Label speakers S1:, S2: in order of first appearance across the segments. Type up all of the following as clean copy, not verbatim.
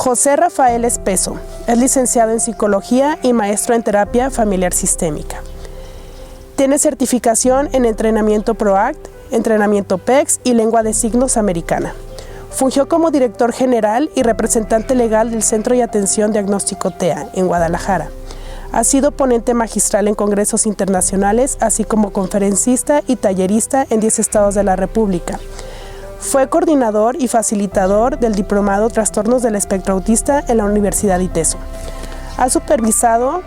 S1: José Rafael Espeso es licenciado en Psicología y maestro en Terapia Familiar Sistémica. Tiene certificación en entrenamiento PROACT, entrenamiento PECS y lengua de signos americana. Fungió como director general y representante legal del Centro de Atención Diagnóstico TEA en Guadalajara. Ha sido ponente magistral en congresos internacionales, así como conferencista y tallerista en 10 estados de la República. Fue coordinador y facilitador del diplomado Trastornos del Espectro Autista en la Universidad ITESO. Ha supervisado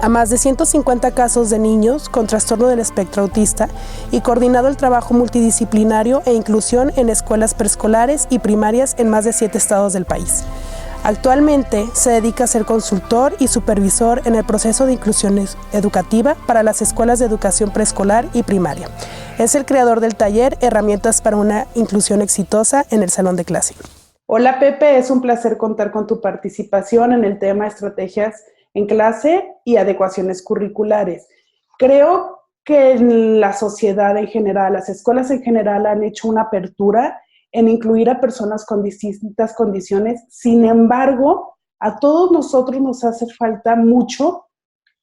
S1: a más de 150 casos de niños con trastorno del espectro autista y coordinado el trabajo multidisciplinario e inclusión en escuelas preescolares y primarias en más de 7 estados del país. Actualmente se dedica a ser consultor y supervisor en el proceso de inclusión educativa para las escuelas de educación preescolar y primaria. Es el creador del taller Herramientas para una inclusión exitosa en el salón de clase. Hola Pepe, es un placer contar con tu participación en el tema estrategias en clase y adecuaciones curriculares. Creo que en la sociedad en general, las escuelas en general han hecho una apertura en incluir a personas con distintas condiciones. Sin embargo, a todos nosotros nos hace falta mucho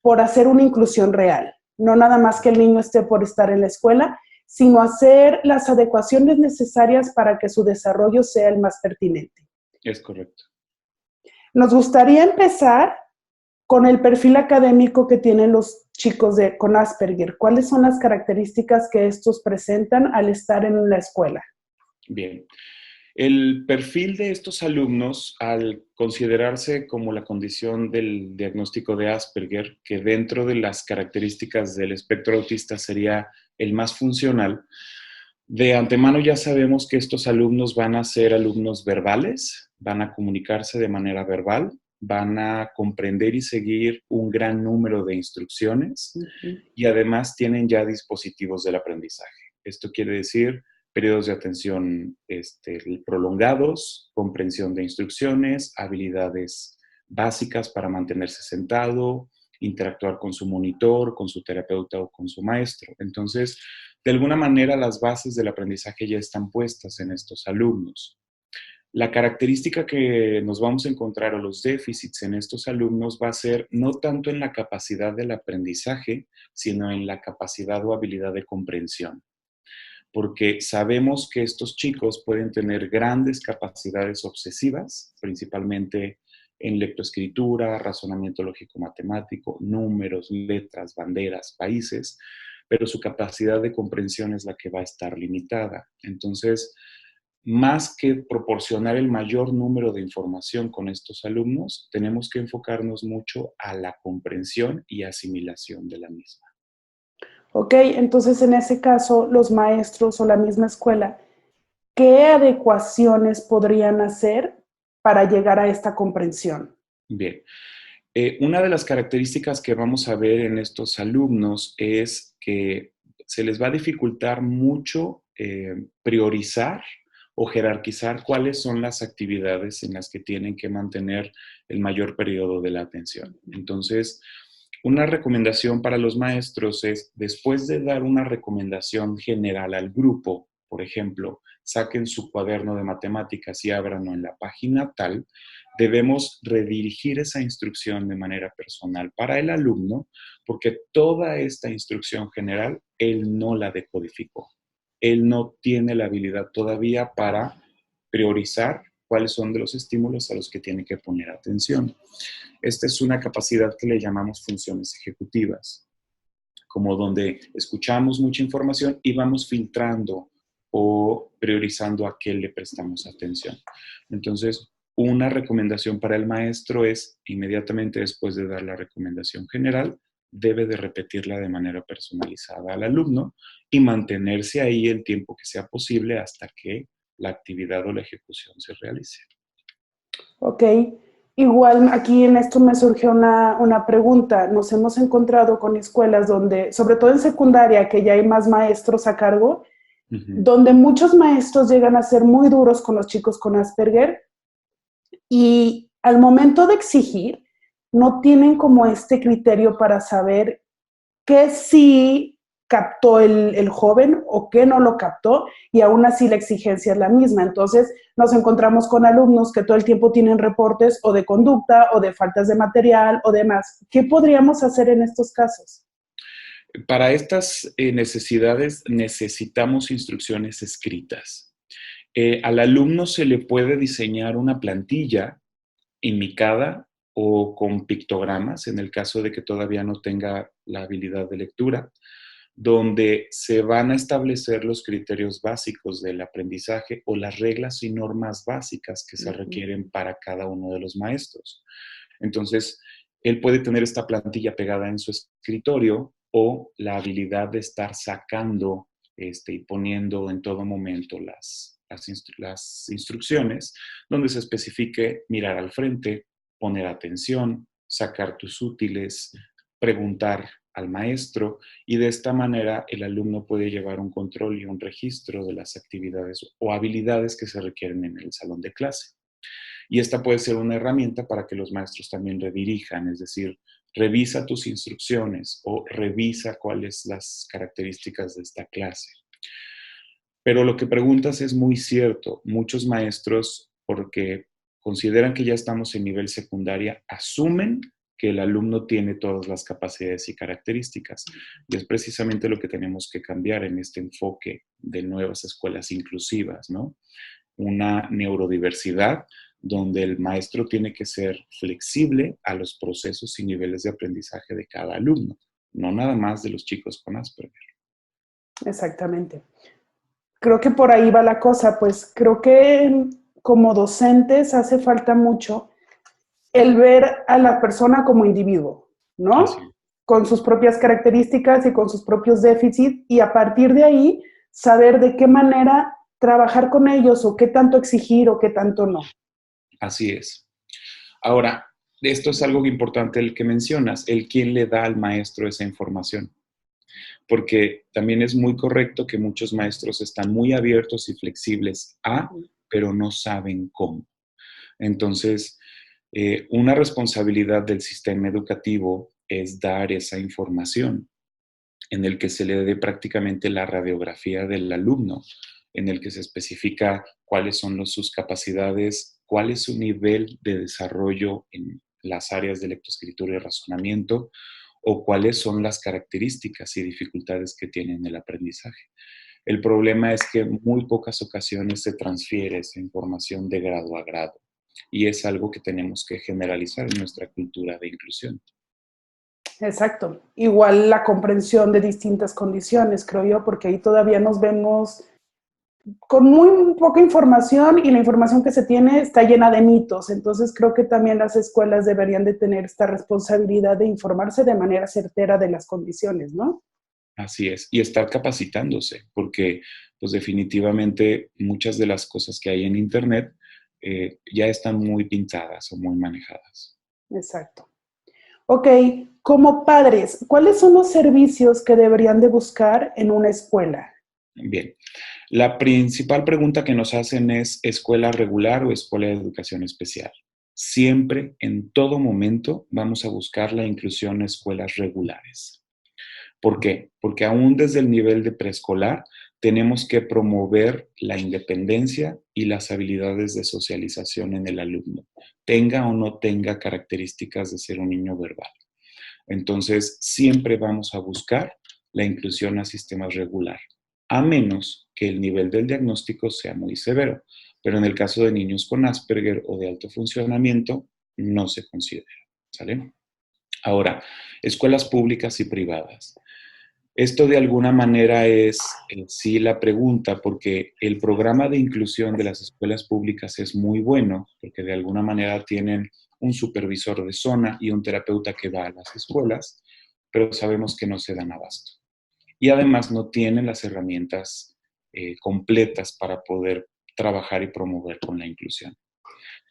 S1: por hacer una inclusión real. No nada más que el niño esté por estar en la escuela, sino hacer las adecuaciones necesarias para que su desarrollo sea el más pertinente.
S2: Es correcto.
S1: Nos gustaría empezar con el perfil académico que tienen los chicos con Asperger. ¿Cuáles son las características que estos presentan al estar en la escuela?
S2: Bien. El perfil de estos alumnos, al considerarse como la condición del diagnóstico de Asperger, que dentro de las características del espectro autista sería el más funcional, de antemano ya sabemos que estos alumnos van a ser alumnos verbales, van a comunicarse de manera verbal, van a comprender y seguir un gran número de instrucciones y además tienen ya dispositivos del aprendizaje. Esto quiere decir periodos de atención prolongados, comprensión de instrucciones, habilidades básicas para mantenerse sentado, interactuar con su monitor, con su terapeuta o con su maestro. Entonces, de alguna manera las bases del aprendizaje ya están puestas en estos alumnos. La característica que nos vamos a encontrar o los déficits en estos alumnos va a ser no tanto en la capacidad del aprendizaje, sino en la capacidad o habilidad de comprensión. Porque sabemos que estos chicos pueden tener grandes capacidades obsesivas, principalmente en lectoescritura, razonamiento lógico-matemático, números, letras, banderas, países, pero su capacidad de comprensión es la que va a estar limitada. Entonces, más que proporcionar el mayor número de información con estos alumnos, tenemos que enfocarnos mucho a la comprensión y asimilación de la misma.
S1: Ok, entonces en ese caso, los maestros o la misma escuela, ¿qué adecuaciones podrían hacer para llegar a esta comprensión?
S2: Bien. Una de las características que vamos a ver en estos alumnos es que se les va a dificultar mucho priorizar o jerarquizar cuáles son las actividades en las que tienen que mantener el mayor periodo de la atención. Entonces, una recomendación para los maestros es, después de dar una recomendación general al grupo, por ejemplo, saquen su cuaderno de matemáticas y ábranlo en la página tal, debemos redirigir esa instrucción de manera personal para el alumno, porque toda esta instrucción general, él no la decodificó. Él no tiene la habilidad todavía para priorizar cuáles son de los estímulos a los que tiene que poner atención. Esta es una capacidad que le llamamos funciones ejecutivas, como donde escuchamos mucha información y vamos filtrando o priorizando a qué le prestamos atención. Entonces, una recomendación para el maestro es, inmediatamente después de dar la recomendación general, debe de repetirla de manera personalizada al alumno y mantenerse ahí el tiempo que sea posible hasta que la actividad o la ejecución se realice.
S1: Ok, igual aquí en esto me surgió una pregunta. Nos hemos encontrado con escuelas donde, sobre todo en secundaria, que ya hay más maestros a cargo, donde muchos maestros llegan a ser muy duros con los chicos con Asperger y al momento de exigir, no tienen como este criterio para saber qué sí captó el joven o qué no lo captó, y aún así la exigencia es la misma. Entonces nos encontramos con alumnos que todo el tiempo tienen reportes o de conducta o de faltas de material o demás. ¿Qué podríamos hacer en estos casos?
S2: Para estas necesidades necesitamos instrucciones escritas. Al alumno se le puede diseñar una plantilla indicada o con pictogramas, en el caso de que todavía no tenga la habilidad de lectura, donde se van a establecer los criterios básicos del aprendizaje o las reglas y normas básicas que se requieren para cada uno de los maestros. Entonces, él puede tener esta plantilla pegada en su escritorio o la habilidad de estar sacando y poniendo en todo momento las instrucciones, donde se especifique mirar al frente, poner atención, sacar tus útiles, preguntar al maestro, y de esta manera el alumno puede llevar un control y un registro de las actividades o habilidades que se requieren en el salón de clase. Y esta puede ser una herramienta para que los maestros también redirijan, es decir, revisa tus instrucciones o revisa cuáles son las características de esta clase. Pero lo que preguntas es muy cierto. Muchos maestros, porque consideran que ya estamos en nivel secundaria, asumen que el alumno tiene todas las capacidades y características. Y es precisamente lo que tenemos que cambiar en este enfoque de nuevas escuelas inclusivas, ¿no? Una neurodiversidad donde el maestro tiene que ser flexible a los procesos y niveles de aprendizaje de cada alumno, no nada más de los chicos con Asperger.
S1: Exactamente. Creo que por ahí va la cosa, pues creo que como docentes hace falta mucho el ver a la persona como individuo, ¿no?
S2: Así.
S1: Con sus propias características y con sus propios déficits, y a partir de ahí saber de qué manera trabajar con ellos o qué tanto exigir o qué tanto no.
S2: Así es. Ahora, esto es algo importante el que mencionas, el quién le da al maestro esa información. Porque también es muy correcto que muchos maestros están muy abiertos y flexibles pero no saben cómo. Entonces, una responsabilidad del sistema educativo es dar esa información en el que se le dé prácticamente la radiografía del alumno, en el que se especifica cuáles son sus capacidades, cuál es su nivel de desarrollo en las áreas de lectoescritura y razonamiento, o cuáles son las características y dificultades que tienen en el aprendizaje. El problema es que en muy pocas ocasiones se transfiere esa información de grado a grado, y es algo que tenemos que generalizar en nuestra cultura de inclusión.
S1: Exacto. Igual la comprensión de distintas condiciones, creo yo, porque ahí todavía nos vemos con muy poca información, y la información que se tiene está llena de mitos. Entonces creo que también las escuelas deberían de tener esta responsabilidad de informarse de manera certera de las condiciones, ¿no?
S2: Así es, y estar capacitándose, porque pues definitivamente muchas de las cosas que hay en Internet ya están muy pintadas o muy manejadas.
S1: Exacto. Ok, como padres, ¿cuáles son los servicios que deberían de buscar en una escuela?
S2: Bien, la principal pregunta que nos hacen es ¿escuela regular o escuela de educación especial? Siempre, en todo momento, vamos a buscar la inclusión en escuelas regulares. ¿Por qué? Porque aún desde el nivel de preescolar tenemos que promover la independencia y las habilidades de socialización en el alumno, tenga o no tenga características de ser un niño verbal. Entonces, siempre vamos a buscar la inclusión a sistemas regular, a menos que el nivel del diagnóstico sea muy severo. Pero en el caso de niños con Asperger o de alto funcionamiento, no se considera. ¿Sale? Ahora, escuelas públicas y privadas. Esto de alguna manera es sí la pregunta, porque el programa de inclusión de las escuelas públicas es muy bueno, porque de alguna manera tienen un supervisor de zona y un terapeuta que va a las escuelas, pero sabemos que no se dan abasto. Y además no tienen las herramientas completas para poder trabajar y promover con la inclusión.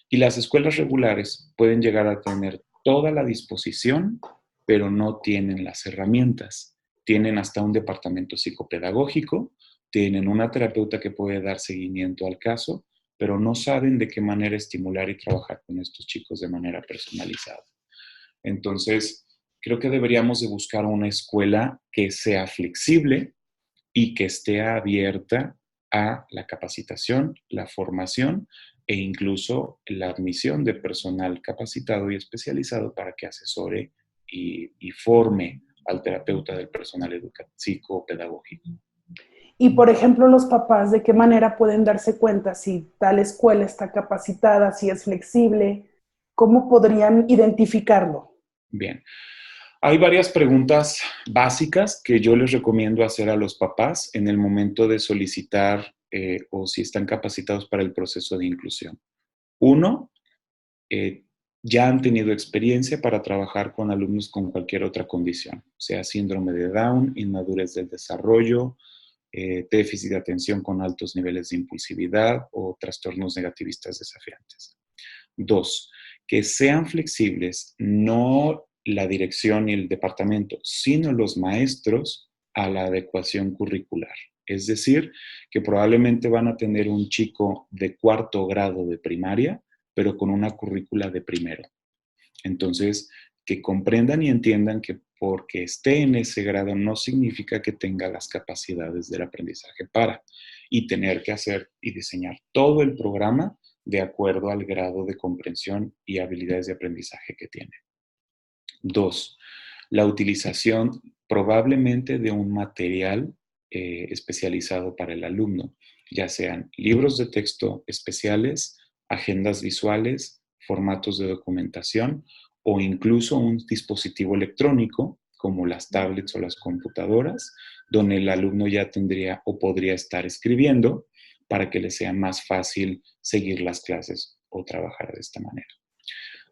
S2: Y las escuelas regulares pueden llegar a tener toda la disposición, pero no tienen las herramientas. Tienen hasta un departamento psicopedagógico, tienen una terapeuta que puede dar seguimiento al caso, pero no saben de qué manera estimular y trabajar con estos chicos de manera personalizada. Entonces, creo que deberíamos de buscar una escuela que sea flexible y que esté abierta a la capacitación, la formación e incluso la admisión de personal capacitado y especializado para que asesore y forme al terapeuta del personal psicopedagógico.
S3: Y, por ejemplo, los papás, ¿de qué manera pueden darse cuenta si tal escuela está capacitada, si es flexible? ¿Cómo podrían identificarlo?
S2: Bien. Hay varias preguntas básicas que yo les recomiendo hacer a los papás en el momento de solicitar o si están capacitados para el proceso de inclusión. Uno, ya han tenido experiencia para trabajar con alumnos con cualquier otra condición, sea síndrome de Down, inmadurez del desarrollo, déficit de atención con altos niveles de impulsividad o trastornos negativistas desafiantes. Dos, que sean flexibles, no la dirección y el departamento, sino los maestros a la adecuación curricular. Es decir, que probablemente van a tener un chico de 4º grado de primaria, pero con una currícula de primero. Entonces, que comprendan y entiendan que porque esté en ese grado no significa que tenga las capacidades del aprendizaje y tener que hacer y diseñar todo el programa de acuerdo al grado de comprensión y habilidades de aprendizaje que tiene. 2, la utilización probablemente de un material especializado para el alumno, ya sean libros de texto especiales, agendas visuales, formatos de documentación o incluso un dispositivo electrónico como las tablets o las computadoras, donde el alumno ya tendría o podría estar escribiendo para que le sea más fácil seguir las clases o trabajar de esta manera.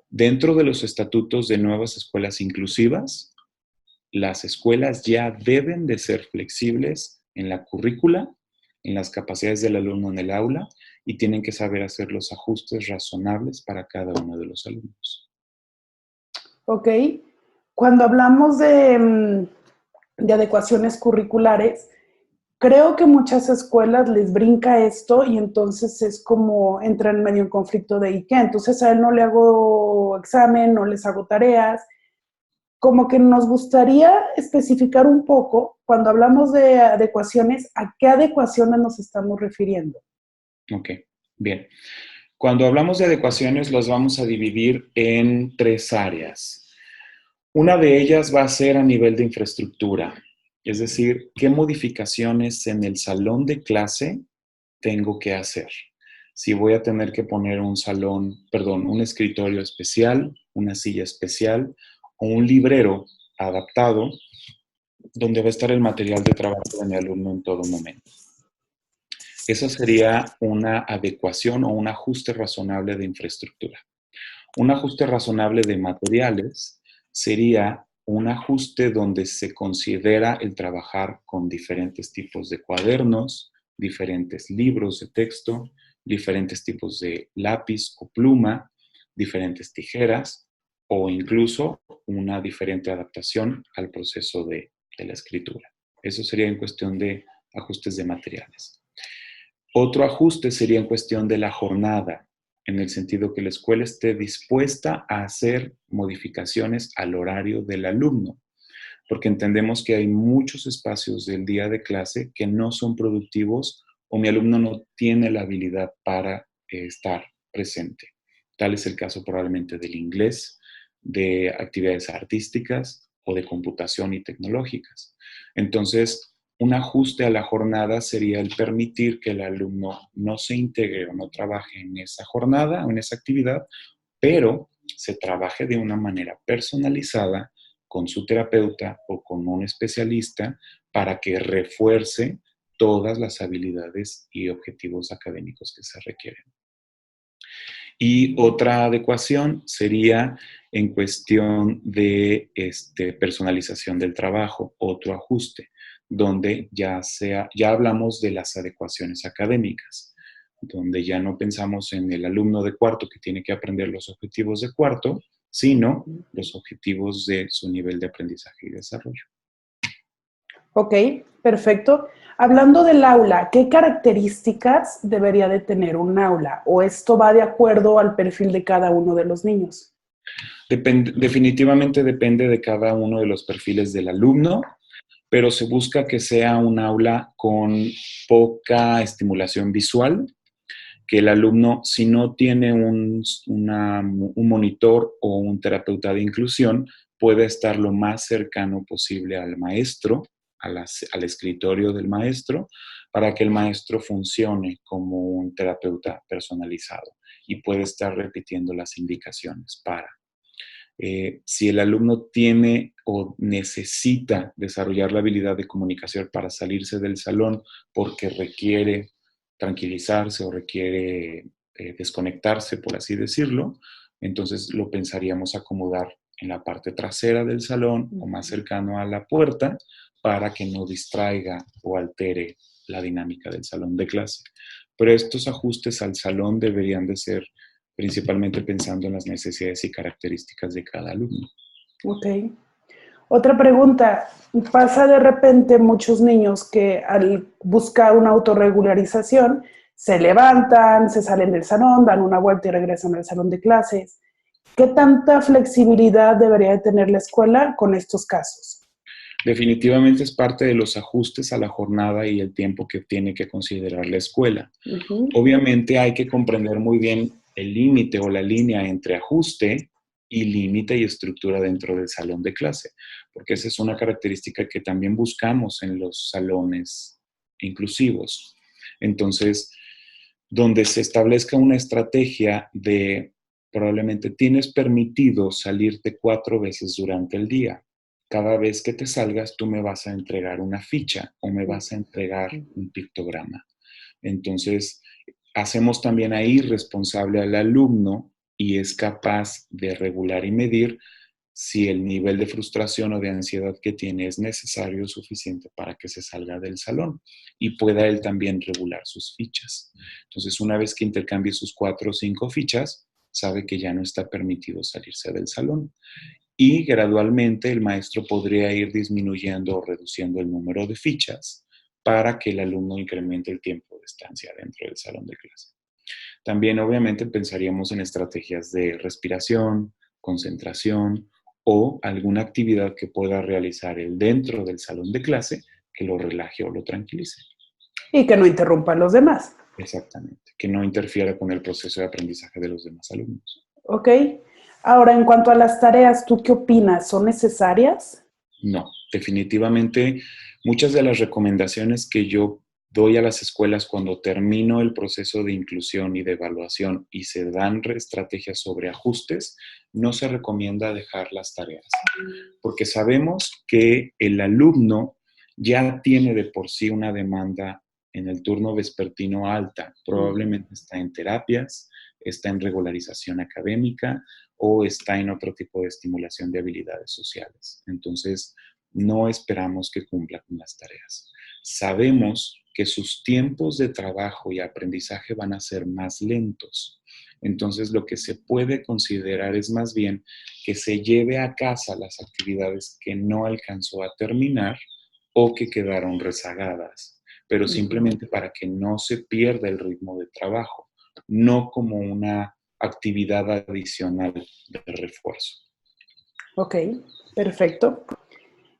S2: Dentro de los estatutos de nuevas escuelas inclusivas, las escuelas ya deben de ser flexibles en la currícula, en las capacidades del alumno en el aula y tienen que saber hacer los ajustes razonables para cada uno de los alumnos.
S3: Ok. Cuando hablamos de adecuaciones curriculares, creo que muchas escuelas les brinca esto y entonces es como entran medio en conflicto de ¿y qué? Entonces a él no le hago examen, no les hago tareas. Como que nos gustaría especificar un poco, cuando hablamos de adecuaciones, ¿a qué adecuaciones nos estamos refiriendo?
S2: Ok, bien. Cuando hablamos de adecuaciones, las vamos a dividir en 3 áreas. Una de ellas va a ser a nivel de infraestructura, es decir, qué modificaciones en el salón de clase tengo que hacer. Si voy a tener que poner un escritorio especial, una silla especial o un librero adaptado donde va a estar el material de trabajo de mi alumno en todo momento. Esa sería una adecuación o un ajuste razonable de infraestructura. Un ajuste razonable de materiales sería un ajuste donde se considera el trabajar con diferentes tipos de cuadernos, diferentes libros de texto, diferentes tipos de lápiz o pluma, diferentes tijeras o incluso una diferente adaptación al proceso de la escritura. Eso sería en cuestión de ajustes de materiales. Otro ajuste sería en cuestión de la jornada, en el sentido que la escuela esté dispuesta a hacer modificaciones al horario del alumno, porque entendemos que hay muchos espacios del día de clase que no son productivos o mi alumno no tiene la habilidad para estar presente. Tal es el caso probablemente del inglés, de actividades artísticas o de computación y tecnológicas. Entonces, un ajuste a la jornada sería el permitir que el alumno no se integre o no trabaje en esa jornada o en esa actividad, pero se trabaje de una manera personalizada con su terapeuta o con un especialista para que refuerce todas las habilidades y objetivos académicos que se requieren. Y otra adecuación sería en cuestión de personalización del trabajo, otro ajuste, donde ya hablamos de las adecuaciones académicas, donde ya no pensamos en el alumno de cuarto que tiene que aprender los objetivos de cuarto, sino los objetivos de su nivel de aprendizaje y desarrollo.
S3: Ok, perfecto. Hablando del aula, ¿qué características debería de tener un aula? ¿O esto va de acuerdo al perfil de cada uno de los niños?
S2: Definitivamente depende de cada uno de los perfiles del alumno, pero se busca que sea un aula con poca estimulación visual, que el alumno, si no tiene un monitor o un terapeuta de inclusión, pueda estar lo más cercano posible al maestro, al escritorio del maestro, para que el maestro funcione como un terapeuta personalizado y puede estar repitiendo las indicaciones para. Si el alumno tiene o necesita desarrollar la habilidad de comunicación para salirse del salón porque requiere tranquilizarse o requiere desconectarse, por así decirlo, entonces lo pensaríamos acomodar en la parte trasera del salón o más cercano a la puerta para que no distraiga o altere la dinámica del salón de clase. Pero estos ajustes al salón deberían de ser principalmente pensando en las necesidades y características de cada alumno.
S3: Ok. Otra pregunta. Pasa de repente muchos niños que al buscar una autorregularización se levantan, se salen del salón, dan una vuelta y regresan al salón de clases. ¿Qué tanta flexibilidad debería de tener la escuela con estos casos?
S2: Definitivamente es parte de los ajustes a la jornada y el tiempo que tiene que considerar la escuela. Obviamente hay que comprender muy bien el límite o la línea entre ajuste y límite y estructura dentro del salón de clase, porque esa es una característica que también buscamos en los salones inclusivos. Entonces, donde se establezca una estrategia de probablemente tienes permitido salirte 4 veces durante el día. Cada vez que te salgas, tú me vas a entregar una ficha o me vas a entregar un pictograma. Entonces, hacemos también ahí responsable al alumno y es capaz de regular y medir si el nivel de frustración o de ansiedad que tiene es necesario o suficiente para que se salga del salón y pueda él también regular sus fichas. Entonces, una vez que intercambie sus 4 o 5 fichas, sabe que ya no está permitido salirse del salón. Y gradualmente el maestro podría ir disminuyendo o reduciendo el número de fichas para que el alumno incremente el tiempo de estancia dentro del salón de clase. También obviamente pensaríamos en estrategias de respiración, concentración o alguna actividad que pueda realizar él dentro del salón de clase que lo relaje o lo tranquilice.
S3: Y que no interrumpa a los demás.
S2: Exactamente, que no interfiera con el proceso de aprendizaje de los demás alumnos.
S3: Ok. Ahora, en cuanto a las tareas, ¿tú qué opinas? ¿Son necesarias?
S2: No, definitivamente muchas de las recomendaciones que yo doy a las escuelas cuando termino el proceso de inclusión y de evaluación y se dan estrategias sobre ajustes, no se recomienda dejar las tareas, porque sabemos que el alumno ya tiene de por sí una demanda en el turno vespertino alta, probablemente está en terapias, está en regularización académica o está en otro tipo de estimulación de habilidades sociales. Entonces, no esperamos que cumpla con las tareas. Sabemos que sus tiempos de trabajo y aprendizaje van a ser más lentos. Entonces, lo que se puede considerar es más bien que se lleve a casa las actividades que no alcanzó a terminar o que quedaron rezagadas, pero simplemente para que no se pierda el ritmo de trabajo, no como una actividad adicional de refuerzo.
S3: Ok, perfecto.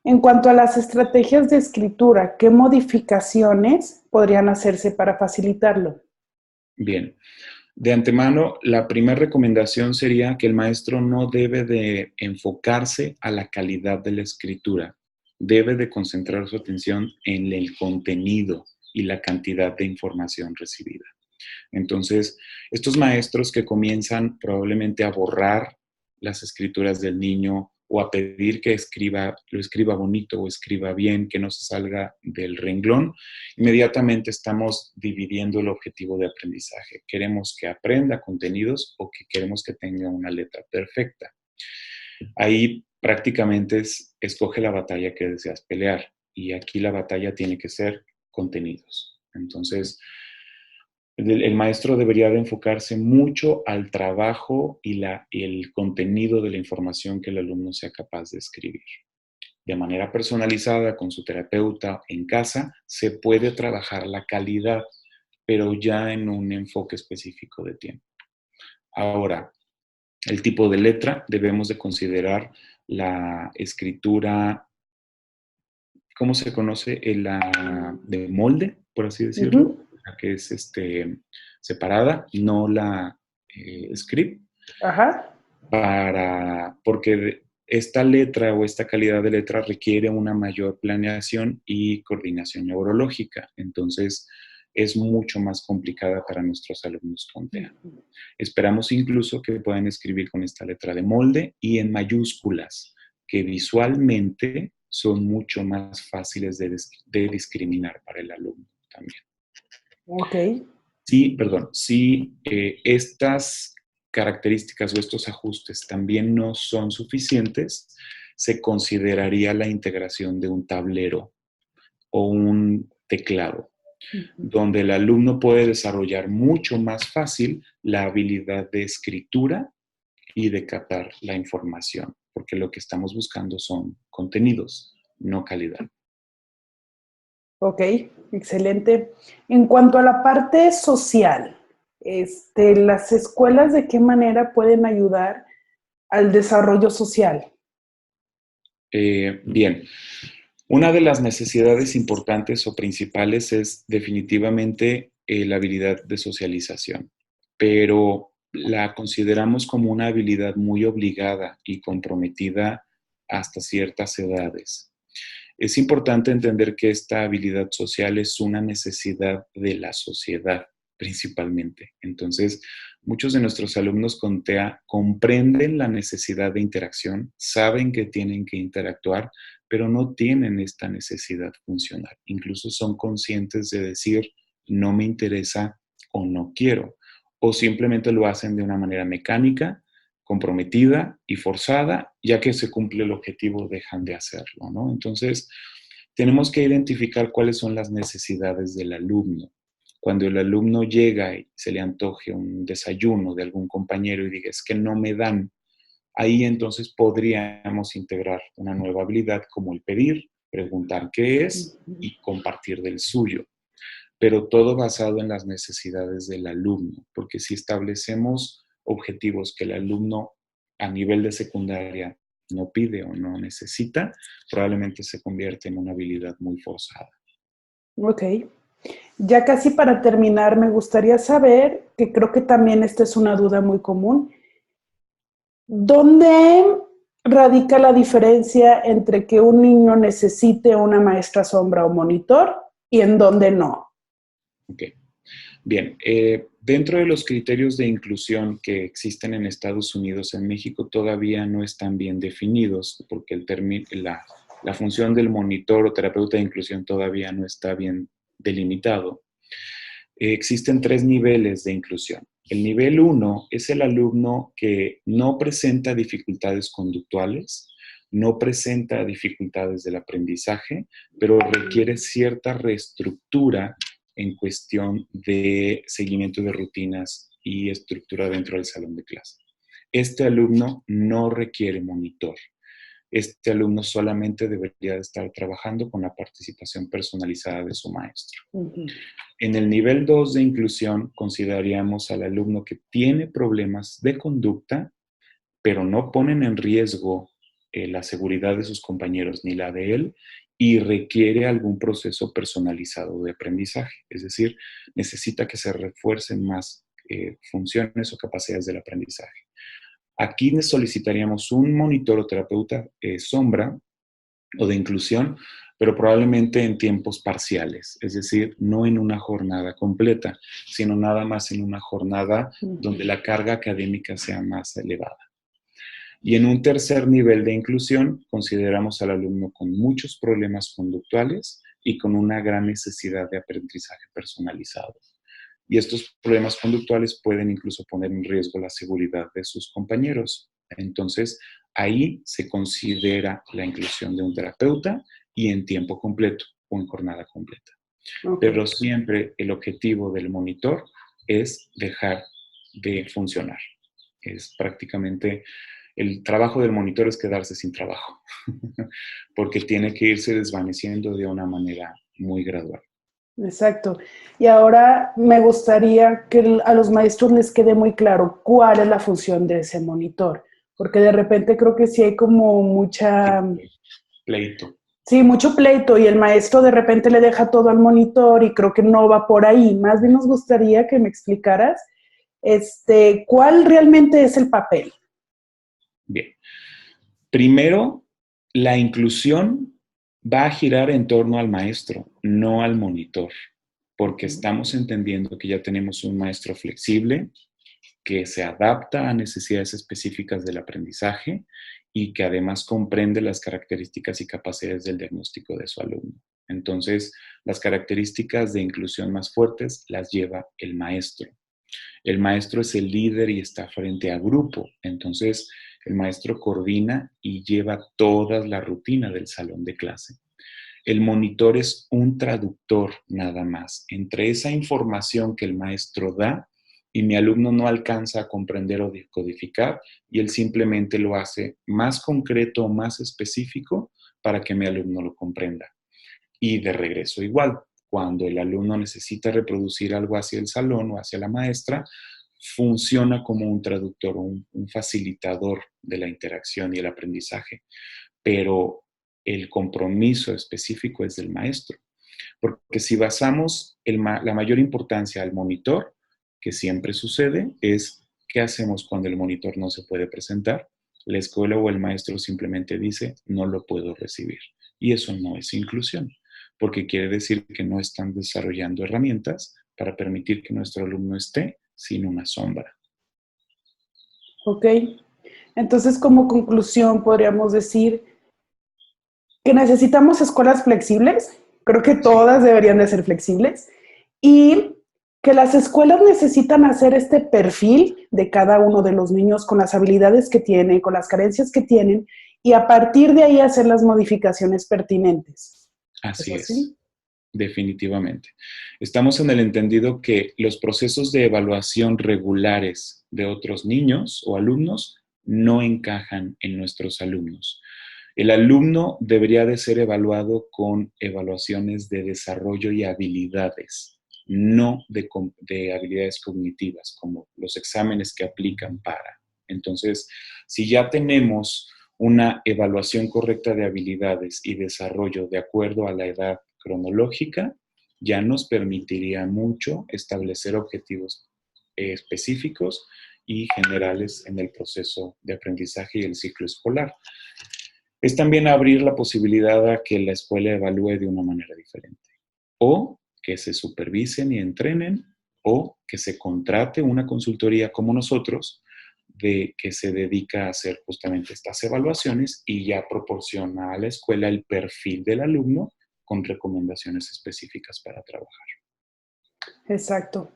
S3: En cuanto a las estrategias de escritura, ¿qué modificaciones podrían hacerse para facilitarlo?
S2: Bien, de antemano, la primera recomendación sería que el maestro no debe de enfocarse a la calidad de la escritura, debe de concentrar su atención en el contenido y la cantidad de información recibida. Entonces, estos maestros que comienzan probablemente a borrar las escrituras del niño o a pedir que lo escriba bonito o escriba bien, que no se salga del renglón, inmediatamente estamos dividiendo el objetivo de aprendizaje. ¿Queremos que aprenda contenidos o que queremos que tenga una letra perfecta? Ahí prácticamente escoge la batalla que deseas pelear y aquí la batalla tiene que ser contenidos. Entonces, el maestro debería de enfocarse mucho al trabajo y el contenido de la información que el alumno sea capaz de escribir. De manera personalizada con su terapeuta en casa, se puede trabajar la calidad, pero ya en un enfoque específico de tiempo. Ahora, El tipo de letra, debemos de considerar la escritura, ¿cómo se conoce? La de molde, por así decirlo, la que es separada, no la script,
S3: Ajá.
S2: porque esta letra o esta calidad de letra requiere una mayor planeación y coordinación neurológica. Entonces, es mucho más complicada para nuestros alumnos con TEA. Esperamos incluso que puedan escribir con esta letra de molde y en mayúsculas, que visualmente son mucho más fáciles de discriminar para el alumno también.
S3: Ok.
S2: Sí, perdón, si estas características o estos ajustes también no son suficientes, se consideraría la integración de un tablero o un teclado, donde el alumno puede desarrollar mucho más fácil la habilidad de escritura y de captar la información, porque lo que estamos buscando son contenidos, no calidad.
S3: Ok, excelente. En cuanto a la parte social, ¿las escuelas de qué manera pueden ayudar al desarrollo social?
S2: Bien, una de las necesidades importantes o principales es definitivamente la habilidad de socialización, pero la consideramos como una habilidad muy obligada y comprometida hasta ciertas edades. Es importante entender que esta habilidad social es una necesidad de la sociedad principalmente. Entonces, muchos de nuestros alumnos con TEA comprenden la necesidad de interacción, saben que tienen que interactuar, pero no tienen esta necesidad funcional. Incluso son conscientes de decir, no me interesa o no quiero, o simplemente lo hacen de una manera mecánica, comprometida y forzada, ya que se cumple el objetivo, dejan de hacerlo, ¿no? Entonces, tenemos que identificar cuáles son las necesidades del alumno. Cuando el alumno llega y se le antoje un desayuno de algún compañero y diga, es que no me dan, ahí entonces podríamos integrar una nueva habilidad como el pedir, preguntar qué es y compartir del suyo, pero todo basado en las necesidades del alumno, porque si establecemos objetivos que el alumno a nivel de secundaria no pide o no necesita, probablemente se convierte en una habilidad muy forzada.
S3: Ok. Ya casi para terminar, me gustaría saber, que creo que también esta es una duda muy común, ¿dónde radica la diferencia entre que un niño necesite una maestra sombra o monitor y en dónde no?
S2: Ok. Bien, dentro de los criterios de inclusión que existen en Estados Unidos, en México todavía no están bien definidos porque la función del monitor o terapeuta de inclusión todavía no está bien delimitado. Existen 3 niveles de inclusión. El nivel 1 es el alumno que no presenta dificultades conductuales, no presenta dificultades del aprendizaje, pero requiere cierta reestructura en cuestión de seguimiento de rutinas y estructura dentro del salón de clase. Este alumno no requiere monitor. Este alumno solamente debería estar trabajando con la participación personalizada de su maestro. En el nivel 2 de inclusión consideraríamos al alumno que tiene problemas de conducta, pero no ponen en riesgo la seguridad de sus compañeros ni la de él y requiere algún proceso personalizado de aprendizaje. Es decir, necesita que se refuercen más funciones o capacidades del aprendizaje. Aquí solicitaríamos un monitor o terapeuta sombra o de inclusión, pero probablemente en tiempos parciales, es decir, no en una jornada completa, sino nada más en una jornada donde la carga académica sea más elevada. Y en un tercer nivel de inclusión, consideramos al alumno con muchos problemas conductuales y con una gran necesidad de aprendizaje personalizado. Y estos problemas conductuales pueden incluso poner en riesgo la seguridad de sus compañeros. Entonces, ahí se considera la inclusión de un terapeuta y en tiempo completo o en jornada completa. Okay. Pero siempre el objetivo del monitor es dejar de funcionar. Es prácticamente el trabajo del monitor es quedarse sin trabajo, porque tiene que irse desvaneciendo de una manera muy gradual.
S3: Exacto. Y ahora me gustaría que a los maestros les quede muy claro cuál es la función de ese monitor, porque de repente creo que sí hay como mucha,
S2: Pleito.
S3: sí, mucho pleito y el maestro de repente le deja todo al monitor y creo que no va por ahí. Más bien nos gustaría que me explicaras, cuál realmente es el papel.
S2: Bien. Primero, la inclusión va a girar en torno al maestro, no al monitor, porque estamos entendiendo que ya tenemos un maestro flexible que se adapta a necesidades específicas del aprendizaje y que además comprende las características y capacidades del diagnóstico de su alumno. Entonces, las características de inclusión más fuertes las lleva el maestro. El maestro es el líder y está frente a grupo. Entonces, el maestro coordina y lleva toda la rutina del salón de clase. El monitor es un traductor nada más entre esa información que el maestro da y mi alumno no alcanza a comprender o decodificar y él simplemente lo hace más concreto o más específico para que mi alumno lo comprenda. Y de regreso igual, cuando el alumno necesita reproducir algo hacia el salón o hacia la maestra, funciona como un traductor, un facilitador de la interacción y el aprendizaje, pero el compromiso específico es del maestro. Porque si basamos la mayor importancia al monitor, que siempre sucede, es qué hacemos cuando el monitor no se puede presentar. La escuela o el maestro simplemente dice, no lo puedo recibir. Y eso no es inclusión, porque quiere decir que no están desarrollando herramientas para permitir que nuestro alumno esté sin una sombra.
S3: Ok. Entonces, como conclusión, podríamos decir que necesitamos escuelas flexibles, creo que
S2: Sí.
S3: todas deberían de ser flexibles, y que las escuelas necesitan hacer este perfil de cada uno de los niños con las habilidades que tienen, con las carencias que tienen, y a partir de ahí hacer las modificaciones pertinentes. ¿Es
S2: Así es.
S3: así?
S2: Definitivamente. Estamos en el entendido que los procesos de evaluación regulares de otros niños o alumnos no encajan en nuestros alumnos. El alumno debería de ser evaluado con evaluaciones de desarrollo y habilidades, no de habilidades cognitivas, como los exámenes que aplican para. Entonces, si ya tenemos una evaluación correcta de habilidades y desarrollo de acuerdo a la edad cronológica, ya nos permitiría mucho establecer objetivos específicos y generales en el proceso de aprendizaje y el ciclo escolar. Es también abrir la posibilidad a que la escuela evalúe de una manera diferente, o que se supervisen y entrenen, o que se contrate una consultoría como nosotros, que se dedica a hacer justamente estas evaluaciones y ya proporciona a la escuela el perfil del alumno con recomendaciones específicas para trabajar.
S3: Exacto.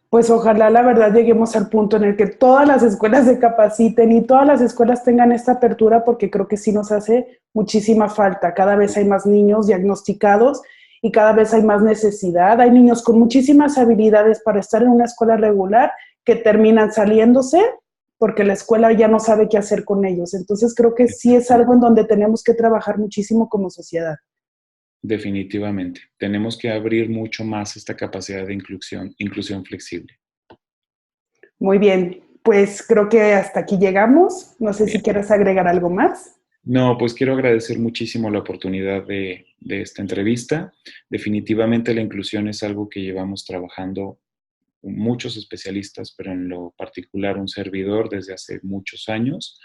S3: Pues ojalá la verdad lleguemos al punto en el que todas las escuelas se capaciten y todas las escuelas tengan esta apertura porque creo que sí nos hace muchísima falta. Cada vez hay más niños diagnosticados y cada vez hay más necesidad. Hay niños con muchísimas habilidades para estar en una escuela regular que terminan saliéndose porque la escuela ya no sabe qué hacer con ellos. Entonces creo que sí es algo en donde tenemos que trabajar muchísimo como sociedad.
S2: Definitivamente. Tenemos que abrir mucho más esta capacidad de inclusión flexible.
S3: Muy bien, pues creo que hasta aquí llegamos. No sé si
S2: Bien.
S3: quieres agregar algo más.
S2: No, pues quiero agradecer muchísimo la oportunidad de esta entrevista. Definitivamente la inclusión es algo que llevamos trabajando muchos especialistas, pero en lo particular un servidor desde hace muchos años,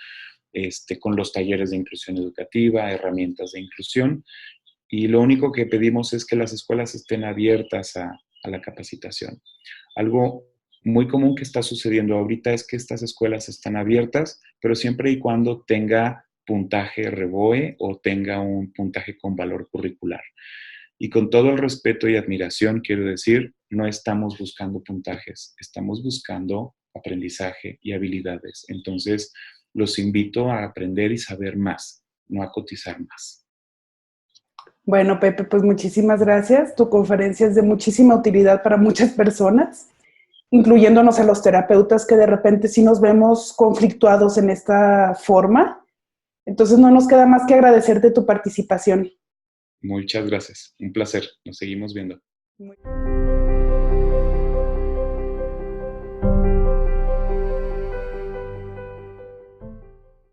S2: con los talleres de inclusión educativa, herramientas de inclusión. Y lo único que pedimos es que las escuelas estén abiertas a la capacitación. Algo muy común que está sucediendo ahorita es que estas escuelas están abiertas, pero siempre y cuando tenga puntaje REVOE o tenga un puntaje con valor curricular. Y con todo el respeto y admiración, quiero decir, no estamos buscando puntajes, estamos buscando aprendizaje y habilidades. Entonces, los invito a aprender y saber más, no a cotizar más.
S3: Bueno, Pepe, pues muchísimas gracias. Tu conferencia es de muchísima utilidad para muchas personas, incluyéndonos a los terapeutas que de repente sí nos vemos conflictuados en esta forma. Entonces no nos queda más que agradecerte tu participación.
S2: Muchas gracias. Un placer. Nos seguimos viendo.
S3: Muy